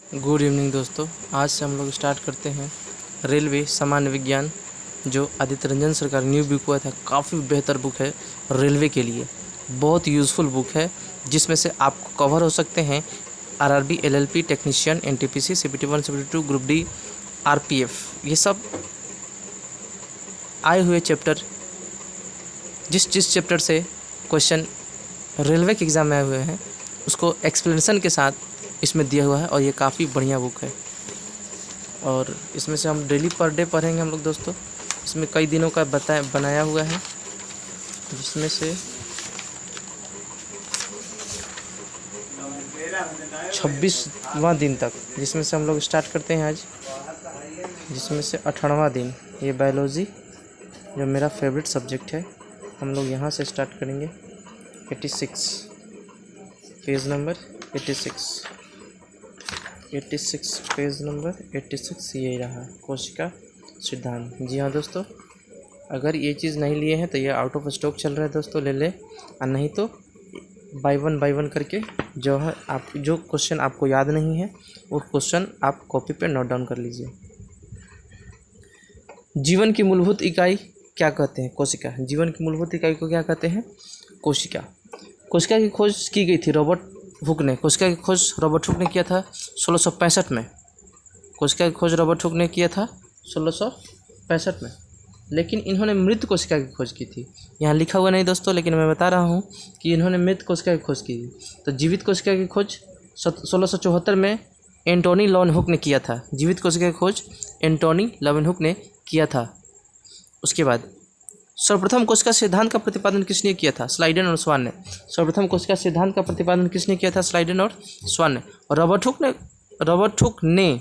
Good evening दोस्तों। आज से हम लोग स्टार्ट करते हैं रेलवे सामान्य विज्ञान, जो आदित्य रंजन सर का न्यू बुक हुआ था। काफ़ी बेहतर बुक है रेलवे के लिए, बहुत यूज़फुल बुक है, जिसमें से आपको कवर हो सकते हैं RRB, LLP, technician, NTPC, CPT 1, CPT 2, group D, RPF. ये सब आए हुए चैप्टर, जिस चैप्टर से क्वेश्चन रेलवे के एग्ज़ाम में आए हुए हैं, उसको एक्सप्लेनेशन के साथ इसमें दिया हुआ है। और ये काफ़ी बढ़िया बुक है, और इसमें से हम डेली पर डे पढ़ेंगे हम लोग दोस्तों। इसमें कई दिनों का बनाया हुआ है, जिसमें से 26वां दिन तक, जिसमें से हम लोग स्टार्ट करते हैं आज, जिसमें से 18वां दिन ये बायोलॉजी, जो मेरा फेवरेट सब्जेक्ट है। हम लोग यहाँ से स्टार्ट करेंगे 86, पेज नंबर 86 पेज नंबर 86 यही रहा, कोशिका सिद्धांत। जी हाँ दोस्तों, अगर ये चीज़ नहीं लिए हैं तो ये आउट ऑफ स्टॉक चल रहा है दोस्तों, ले ले। और नहीं तो बाय वन करके जो है, आप जो क्वेश्चन आपको याद नहीं है वो क्वेश्चन आप कॉपी पे नोट डाउन कर लीजिए। जीवन की मूलभूत इकाई क्या कहते हैं? कोशिका। जीवन की मूलभूत इकाई को क्या कहते हैं? कोशिका। कोशिका की खोज की गई थी रॉबर्ट हुक ने। कोशिका की खोज रॉबर्ट हुक ने किया था 1665 में। कोशिका की खोज रॉबर्ट हुक ने किया था 1665 में, लेकिन इन्होंने मृत कोशिका की खोज की थी। यहाँ लिखा हुआ नहीं दोस्तों, लेकिन मैं बता रहा हूँ कि इन्होंने मृत कोशिका की खोज की थी। तो जीवित कोशिका की खोज 1674 में एंटोनी लेeuwenhoek ने किया था। जीवित कोशिका की खोज एंटोनी लेeuwenhoek ने किया था। उसके बाद सर्वप्रथम कोशिका सिद्धांत का प्रतिपादन किसने किया था? स्लाइडेन और स्वान ने। सर्वप्रथम कोशिका सिद्धांत का प्रतिपादन किसने किया था? स्लाइडेन और स्वान ने। और रॉबर्ट हुक ने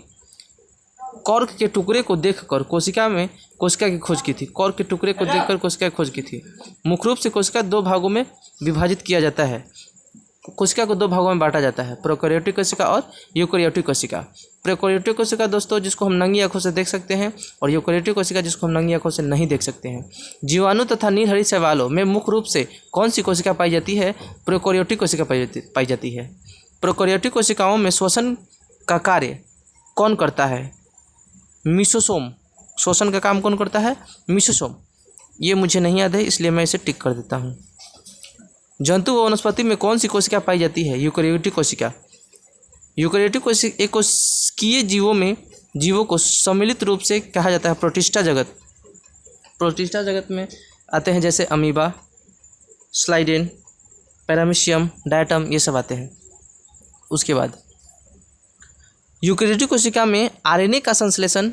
कॉर्क के टुकड़े को देखकर कोशिका की खोज की थी। कॉर्क के टुकड़े को देखकर कोशिका की खोज की थी। मुख्य रूप से कोशिका दो भागों में विभाजित किया जाता है। कोशिका को दो भागों में बांटा जाता है, प्रोकैरियोटिक कोशिका और यूकैरियोटिक कोशिका। प्रोकैरियोटिक कोशिका दोस्तों जिसको हम नंगी आंखों से देख सकते हैं, और यूकैरियोटिक कोशिका जिसको हम नंगी आंखों से नहीं देख सकते हैं। जीवाणु तथा नीलहरी शैवालों में मुख्य रूप से कौन सी कोशिका पाई जाती है? प्रोकैरियोटिक कोशिका पाई जाती है। प्रोकैरियोटिक कोशिकाओं में श्वसन का कार्य कौन करता है? मीसोसोम। श्वसन का काम कौन करता है? मीसोसोम। ये मुझे नहीं याद है, इसलिए मैं इसे टिक कर देता हूँ। जंतु व वनस्पति में कौन सी कोशिका पाई जाती है? यूकैरियोटिक कोशिका। यूकैरियोटिक कोशिका एक कोशिकीय जीवों को सम्मिलित रूप से कहा जाता है प्रोटिस्टा जगत। प्रोटिस्टा जगत में आते हैं जैसे अमीबा, स्लाइडेन, पैरामीशियम, डायटम, ये सब आते हैं। उसके बाद यूकैरियोटिक कोशिका में आरएनए का संश्लेषण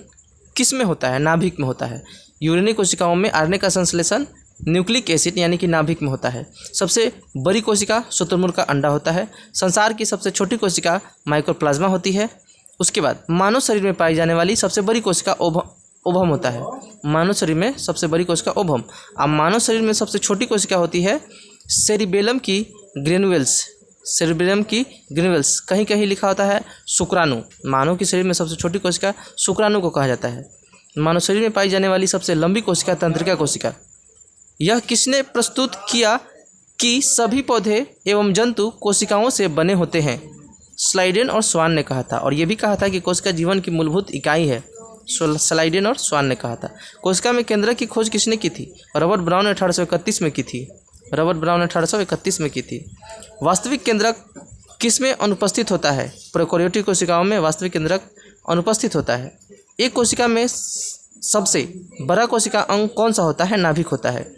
किस में होता है? नाभिक में होता है। यूरेनिक कोशिकाओं में आरएनए का संश्लेषण न्यूक्लिक एसिड यानी कि नाभिक में होता है। सबसे बड़ी कोशिका शुतुरमुर्ग का अंडा होता है। संसार की सबसे छोटी कोशिका माइक्रोप्लाज्मा होती है। उसके बाद मानव शरीर में पाई जाने वाली सबसे बड़ी कोशिका ओवम होता है। मानव शरीर में सबसे बड़ी कोशिका ओवम। अब मानव शरीर में सबसे छोटी कोशिका होती है सेरिबेलम की ग्रेन्युल्स। सेरिबेलम की ग्रेन्युल्स, कहीं कहीं लिखा होता है शुक्राणु। मानव के शरीर में सबसे छोटी कोशिका शुक्राणु को कहा जाता है। मानव शरीर में पाई जाने वाली सबसे लंबी कोशिका तंत्रिका कोशिका। यह किसने प्रस्तुत किया कि सभी पौधे एवं जंतु कोशिकाओं से बने होते हैं? स्लाइडेन और स्वान ने कहा था। और यह भी कहा था कि कोशिका जीवन की मूलभूत इकाई है। स्लाइडेन और स्वान ने कहा था। कोशिका में केंद्रक की खोज किसने की थी? रॉबर्ट ब्राउन ने 1831 में की थी। रॉबर्ट ब्राउन ने 1831 में की थी। वास्तविक केंद्रक किस में अनुपस्थित होता है? प्रोकैरियोटिक कोशिकाओं में वास्तविक केंद्रक अनुपस्थित होता है। एक कोशिका में सबसे बड़ा कोशिका अंग कौन सा होता है? नाभिक होता है।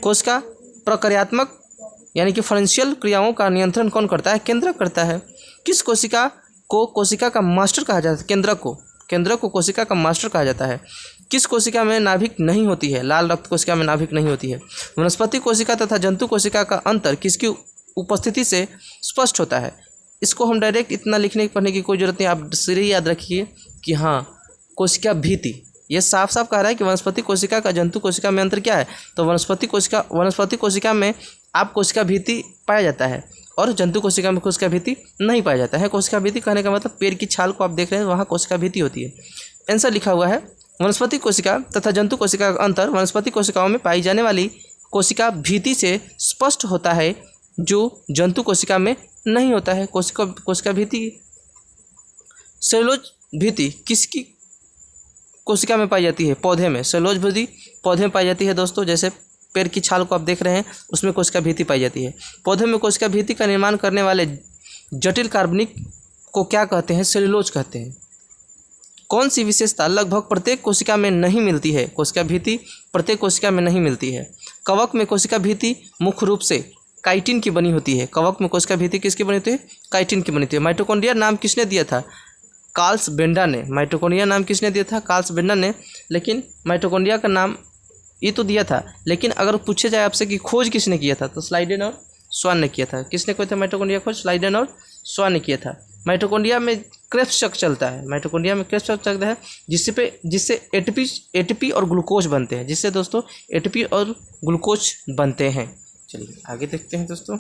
कोशिका प्रक्रियात्मक यानी कि फंक्शनल क्रियाओं का नियंत्रण कौन करता है? केंद्रक करता है। किस कोशिका को कोशिका का मास्टर कहा जाता है? केंद्रक को कोशिका का मास्टर कहा जाता है। किस कोशिका में नाभिक नहीं होती है? लाल रक्त कोशिका में नाभिक नहीं होती है। वनस्पति कोशिका तथा जंतु कोशिका का अंतर किसकी उपस्थिति से स्पष्ट होता है? इसको हम डायरेक्ट इतना लिखने पढ़ने की कोई जरूरत नहीं, आप सिर्फ याद रखिए कि हाँ, कोशिका भीति। ये साफ साफ कह रहा है कि वनस्पति कोशिका का जंतु कोशिका में अंतर क्या है। तो वनस्पति कोशिका में आप कोशिका भीति पाया जाता है, और जंतु कोशिका में कोशिका भीति नहीं पाया जाता है। कोशिका भीति कहने का मतलब पेड़ की छाल को आप देख रहे हैं, वहाँ कोशिका भीति होती है। आंसर लिखा हुआ है वनस्पति कोशिका तथा जंतु कोशिका का अंतर वनस्पति कोशिकाओं में पाई जाने वाली कोशिका भीति से स्पष्ट होता है, जो जंतु कोशिका में नहीं होता है। कोशिका भीति सेलुलोज भित्ति किसकी कोशिका में पाई जाती है? पौधे में। सेलुलोज भित्ति पौधे में पाई जाती है दोस्तों। जैसे पेड़ की छाल को आप देख रहे हैं, उसमें कोशिका भित्ति पाई जाती है। पौधे में कोशिका भित्ति का निर्माण करने वाले जटिल कार्बनिक को क्या कहते हैं? सेलुलोज कहते हैं। कौन सी विशेषता लगभग प्रत्येक कोशिका में नहीं मिलती है? कोशिका भित्ति प्रत्येक कोशिका में नहीं मिलती है। कवक में कोशिका भित्ति मुख्य रूप से काइटिन की बनी होती है। कवक में कोशिका भित्ति किसकी बनी होती है? काइटिन की बनी होती है। माइटोकॉन्ड्रिया नाम किसने दिया था? कार्ल्स बेंडा ने। माइटोकॉन्ड्रिया नाम किसने दिया था? कार्ल्स बेंडा ने। लेकिन माइटोकॉन्ड्रिया का नाम ये तो दिया था, लेकिन अगर पूछे जाए आपसे कि खोज किसने किया था, तो स्लाइडेन और स्वान ने किया था। किसने किया था माइटोकॉन्ड्रिया खोज? स्लाइडेन और स्वान ने किया था। माइटोकॉन्ड्रिया में क्रेब्स चक्र चलता है। माइटोकॉन्ड्रिया में क्रेब्स चक्र चलता है जिससे एटीपी और ग्लूकोज बनते हैं। जिससे दोस्तों एटीपी और ग्लूकोज बनते हैं। चलिए आगे देखते हैं दोस्तों।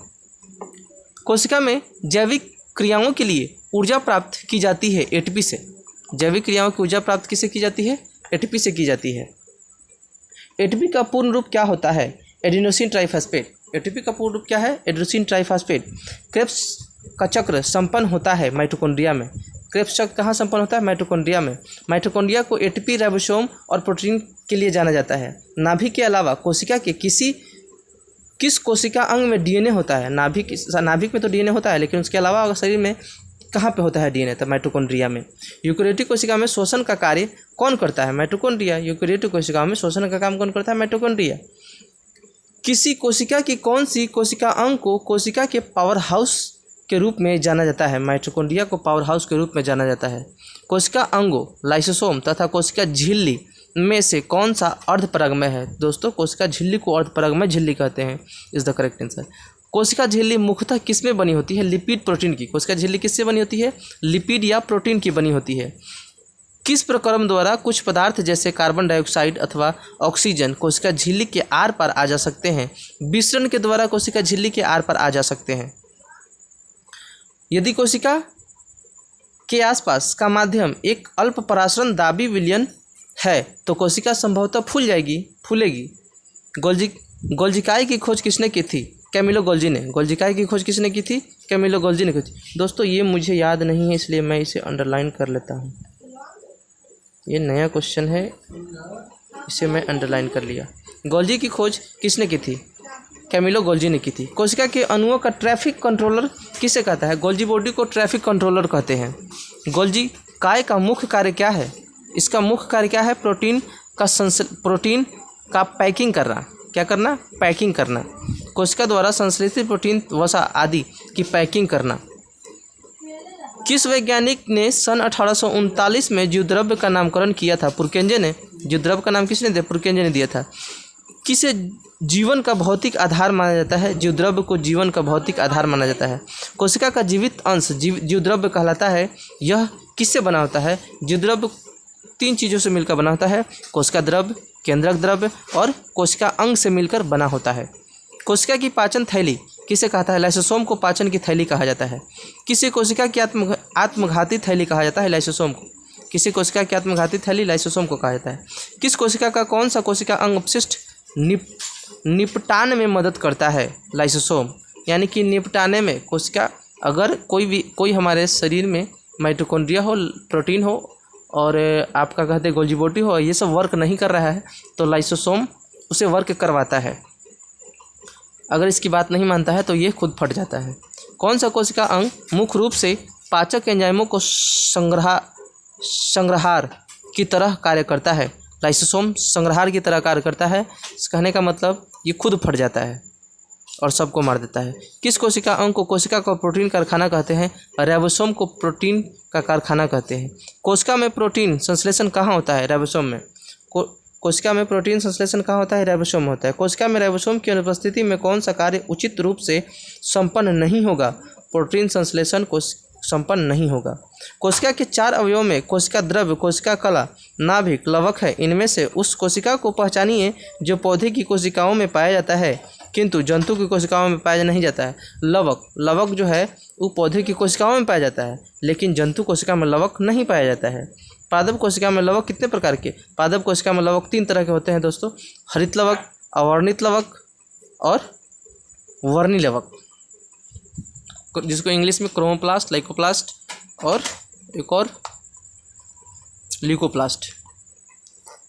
कोशिका में जैविक क्रियाओं के लिए ऊर्जा प्राप्त की जाती है एटीपी से। जैविक क्रियाओं की ऊर्जा प्राप्त किससे की जाती है? एटीपी से की जाती है। एटीपी का पूर्ण रूप क्या होता है? Adenosine triphosphate. एटीपी का पूर्ण रूप क्या है? Adenosine triphosphate. क्रेब्स का चक्र संपन्न होता है माइटोकॉन्ड्रिया में। क्रेब्स चक्र कहाँ संपन्न होता है? माइटोकॉन्ड्रिया में। माइटोकॉन्ड्रिया को एटीपी, राइबोसोम और प्रोटीन के लिए जाना जाता है। नाभिक के अलावा कोशिका के किस कोशिका अंग में डीएनए होता है? नाभिक में तो डीएनए होता है, लेकिन उसके अलावा अगर शरीर में कहाँ पे होता है डीएनए? तो माइटोकॉन्ड्रिया में। यूकेरियोटिक कोशिका में शोषण का कार्य कौन करता है? माइटोकॉन्ड्रिया। यूकेरियोटिक कोशिका में शोषण का काम कौन करता है? माइटोकॉन्ड्रिया। किसी कोशिका की कौन सी कोशिका अंग को कोशिका के पावर हाउस के रूप में जाना जाता है? माइटोकॉन्ड्रिया को पावर हाउस के रूप में जाना जाता है। कोशिका अंगों, लाइसोसोम तथा कोशिका झिल्ली में से कौन सा अर्धपरागमय है? दोस्तों कोशिका झिल्ली को अर्धपरागमय झिल्ली कहते हैं। Is the correct answer. कोशिका झिल्ली मुख्यतः किसमें बनी होती है? लिपिड प्रोटीन की। कोशिका झिल्ली किससे बनी होती है? लिपिड या प्रोटीन की बनी होती है। किस प्रक्रम द्वारा कुछ पदार्थ जैसे कार्बन डाइऑक्साइड अथवा ऑक्सीजन कोशिका झिल्ली के आर पार आ जा सकते हैं? विसरण के द्वारा कोशिका झिल्ली के आर पार आ जा सकते हैं। यदि कोशिका के आसपास का माध्यम एक अल्प परासरण दाबी विलयन है तो कोशिका संभवतः फूलेगी। गोल्जिकाई की खोज किसने की थी? कैमिलो गोल्जी ने। गोल्जिकाई की खोज किसने की थी? कैमिलो गोल्जी ने की थी। दोस्तों ये मुझे याद नहीं है, इसलिए मैं इसे अंडरलाइन कर लेता हूँ। ये नया क्वेश्चन है, इसे मैं अंडरलाइन कर लिया। गोल्जी की खोज किसने की थी? कैमिलो गोल्जी ने की थी। कोशिका के अणुओं का ट्रैफिक कंट्रोलर किसे कहता है? गोल्जी बॉडी को ट्रैफिक कंट्रोलर कहते हैं। गोल्जी काय का मुख्य कार्य क्या है? इसका मुख्य कार्य क्या है? प्रोटीन का पैकिंग करना। क्या करना? पैकिंग करना। कोशिका द्वारा संश्लेषित प्रोटीन, वसा आदि की पैकिंग करना। किस वैज्ञानिक ने सन 1839 में जीवद्रव्य का नामकरण किया था? पुरकेंजे ने। जीवद्रव्य का नाम किसने दिया? पुरकेंजे ने दिया था। किसे जीवन का भौतिक आधार माना जाता है? जीवद्रव्य को जीवन का भौतिक आधार माना जाता है। कोशिका का जीवित अंश जीवद्रव्य कहलाता है। यह किससे बना होता है? जीवद्रव्य 3 चीज़ों से मिलकर बना होता है। कोशिका द्रव्य, केंद्रक द्रव्य और कोशिका अंग से मिलकर बना होता है। कोशिका की पाचन थैली किसे कहता है? लाइसोसोम को पाचन की थैली कहा जाता है। किसी कोशिका की आत्मघाती थैली कहा जाता है? लाइसोसोम को। किसी कोशिका की आत्मघाती थैली लाइसोसोम को कहा जाता है। किस कोशिका का कौन सा कोशिका अंग अपशिष्ट निपटान में मदद करता है? लाइसोसोम। यानी कि निपटाने में कोशिका, अगर कोई हमारे शरीर में माइटोकॉन्ड्रिया हो, प्रोटीन हो और आपका कहते गोल्जी बॉडी हो, ये सब वर्क नहीं कर रहा है तो लाइसोसोम उसे वर्क करवाता है। अगर इसकी बात नहीं मानता है तो ये खुद फट जाता है। कौन सा कोशिका अंग मुख्य रूप से पाचक एंजाइमों को संग्रहार की तरह कार्य करता है? लाइसोसोम संग्रहार की तरह कार्य करता है। कहने का मतलब ये खुद फट जाता है और सबको मार देता है। किस कोशिका अंग को कोशिका का प्रोटीन कारखाना कहते हैं? राइबोसोम को प्रोटीन का कारखाना कहते हैं। कोशिका में प्रोटीन संश्लेषण कहाँ होता है? राइबोसोम में। कोशिका में प्रोटीन संश्लेषण कहाँ होता है? राइबोसोम होता है। कोशिका में राइबोसोम की अनुपस्थिति में कौन सा कार्य उचित रूप से संपन्न नहीं होगा? प्रोटीन संश्लेषण को संपन्न नहीं होगा। कोशिका के 4 अवयवों में कोशिका द्रव्य, कोशिका कला, नाभिक, लवक है। इनमें से उस कोशिका को पहचानिए जो पौधे की कोशिकाओं में पाया जाता है किंतु जंतु की कोशिकाओं में पाया नहीं जाता है। लवक जो है वो पौधे की कोशिकाओं में पाया जाता है, लेकिन जंतु कोशिका में लवक नहीं पाया जाता है। पादप कोशिका में लवक कितने प्रकार के? पादप कोशिका में लवक 3 तरह के होते हैं दोस्तों। हरित लवक, अवर्णित लवक और वर्णी लवक, जिसको इंग्लिश में क्रोमोप्लास्ट, लाइकोप्लास्ट और एक और ल्यूकोप्लास्ट।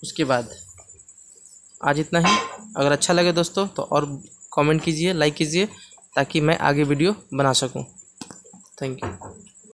उसके बाद आज इतना ही। अगर अच्छा लगे दोस्तों तो और कमेंट कीजिए, लाइक कीजिए, ताकि मैं आगे वीडियो बना सकूं। Thank you.